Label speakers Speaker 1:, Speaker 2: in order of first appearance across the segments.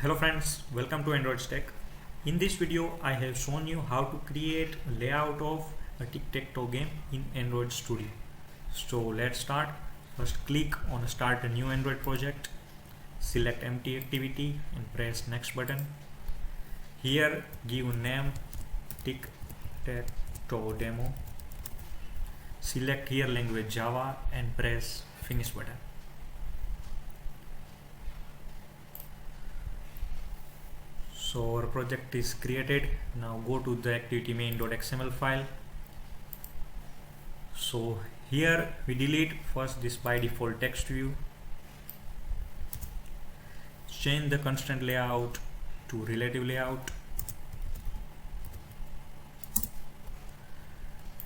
Speaker 1: Hello friends, welcome to Android Tech. In this video I have shown you how to create a layout of a tic-tac-toe game in Android Studio. So let's start. First click on start a new Android project, select empty activity and press next button. Here give name tic-tac-toe demo. Select here language Java and press finish button. So our project is created. Now go to the activity main.xml file. So here we delete first this by default text view. Change the constant layout to relative layout.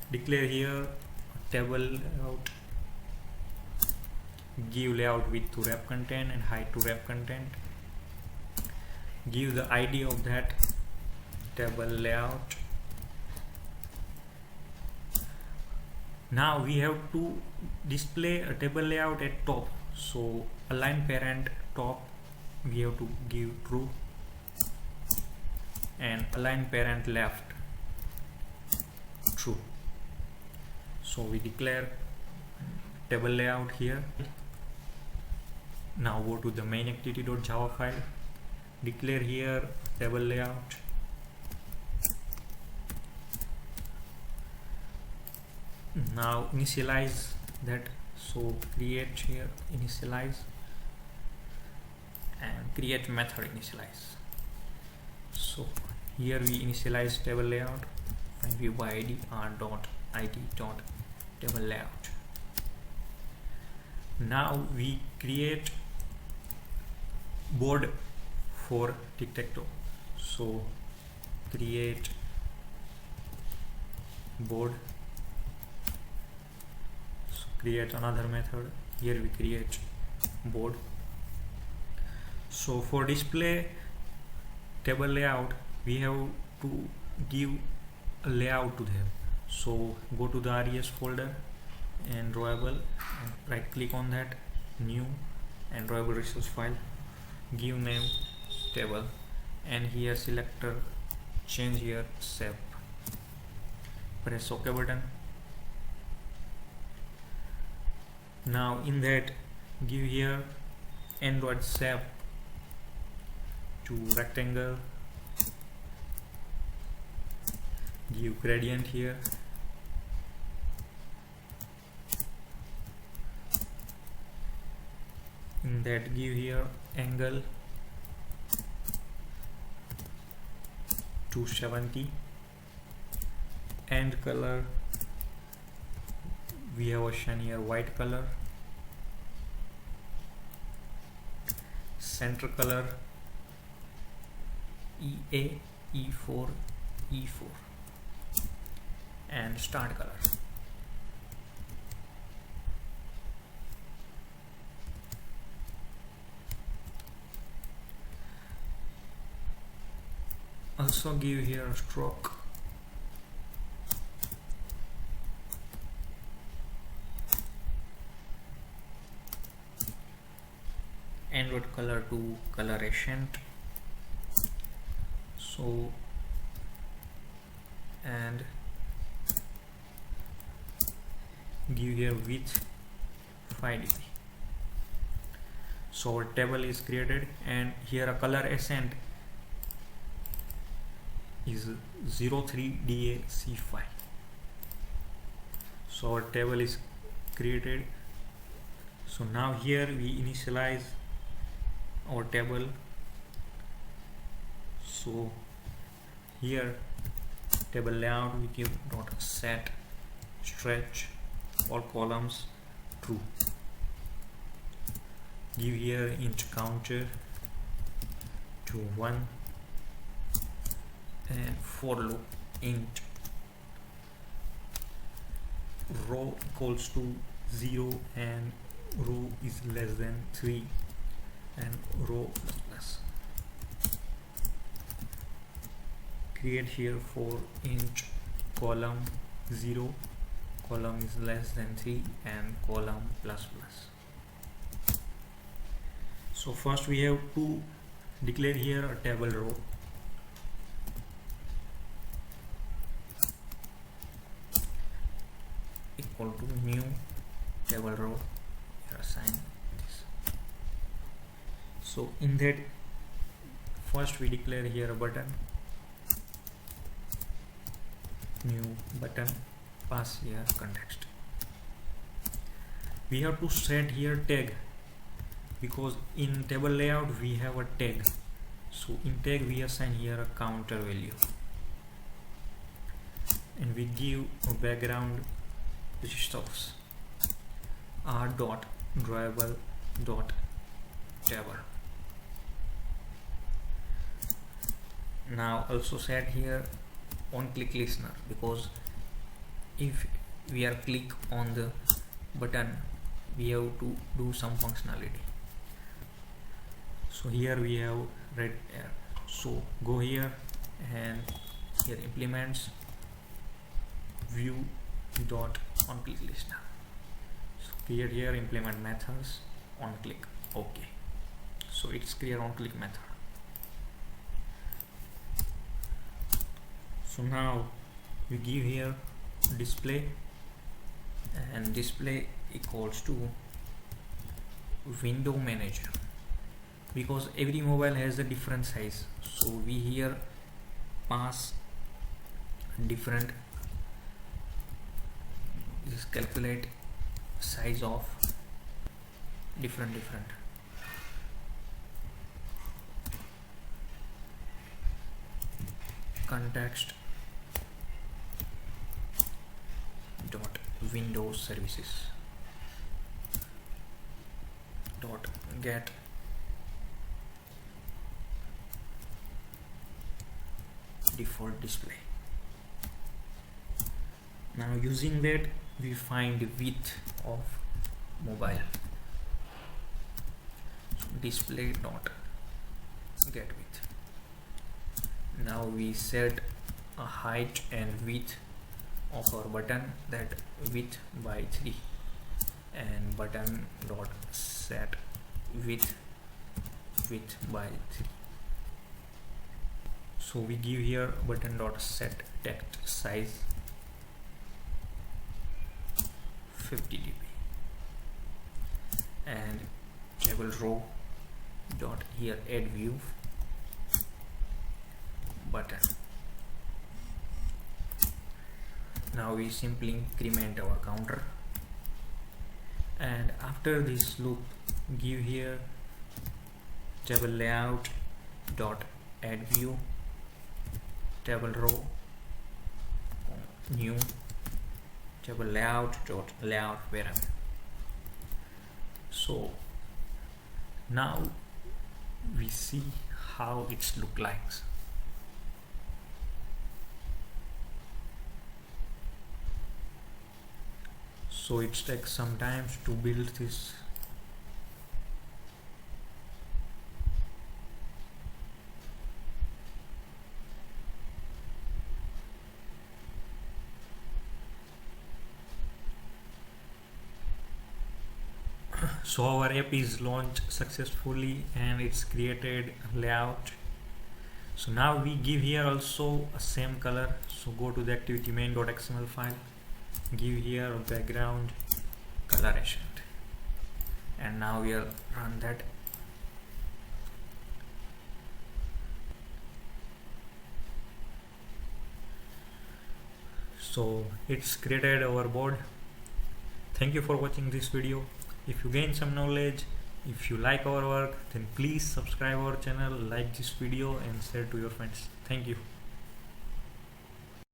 Speaker 1: Declare here a table layout. Give layout width to wrap content and height to wrap content. Give the ID of that table layout. Now we have to display a table layout at top. So align parent top we have to give true and align parent left true. So we declare table layout here. Now go to the main activity.java file. Declare here table layout. Now initialize that. So create here initialize and create method initialize. So here we initialize table layout and view by id r.id dot table layout. Now we create board for tic-tac-toe. So create board. So create another method. Here we create board. So for display table layout we have to give a layout to them. So go to the res folder and drawable and right click on that, new and drawable resource file, give name table and here selector change here shape, press OK button. Now in that give here Android shape to rectangle, give gradient here, in that give here angle 270 and color we have option here white color, center color EA E4 E4 and start color. Also give here a stroke Android color to color accent. So and give here width 5 dB. So our table is created and here a color accent is 03DAC5. So our table is created. So now here we initialize our table. So here table layout we give dot set stretch all columns true, give here int counter to 1 and for loop int row equals to 0 and row is less than 3 and row is plus. Create here for int column 0, column is less than 3 and column plus plus. So first we have to declare here a table row equal to new table row. Here assign this. So in that, first we declare here a button, new button, pass here context. We have to set here tag, because in table layout we have a tag. So in tag we assign here a counter value, and we give a background registers r dot drawable dot table. Now also set here OnClick listener, because if we are click on the button we have to do some functionality. So here we have red air. So go here and here implements view dot OnClick listener. So create here implement methods OnClick. Okay, so it's create OnClick method. So now we give here display, and display equals to window manager, because every mobile has a different size. So we here pass different, just calculate size of different context dot Windows services dot get default display. Now using that we find width of mobile. So display dot get width. Now we set a height and width of our button, that width by 3, and button dot set width by 3. So we give here button dot set text size 50 dp, and table row dot here add view button. Now we simply increment our counter, and after this loop give here table layout dot add view table row new table layout dot layout parameter. So now we see how it's look like. So it takes some time to build this. So our app is launched successfully and it's created layout. So now we give here also a same color. So go to the activity main.xml file, give here a background coloration, and now we'll run that. So it's created our board. Thank you for watching this video. If you gain some knowledge, if you like our work, then please subscribe our channel, like this video and share to your friends. Thank you.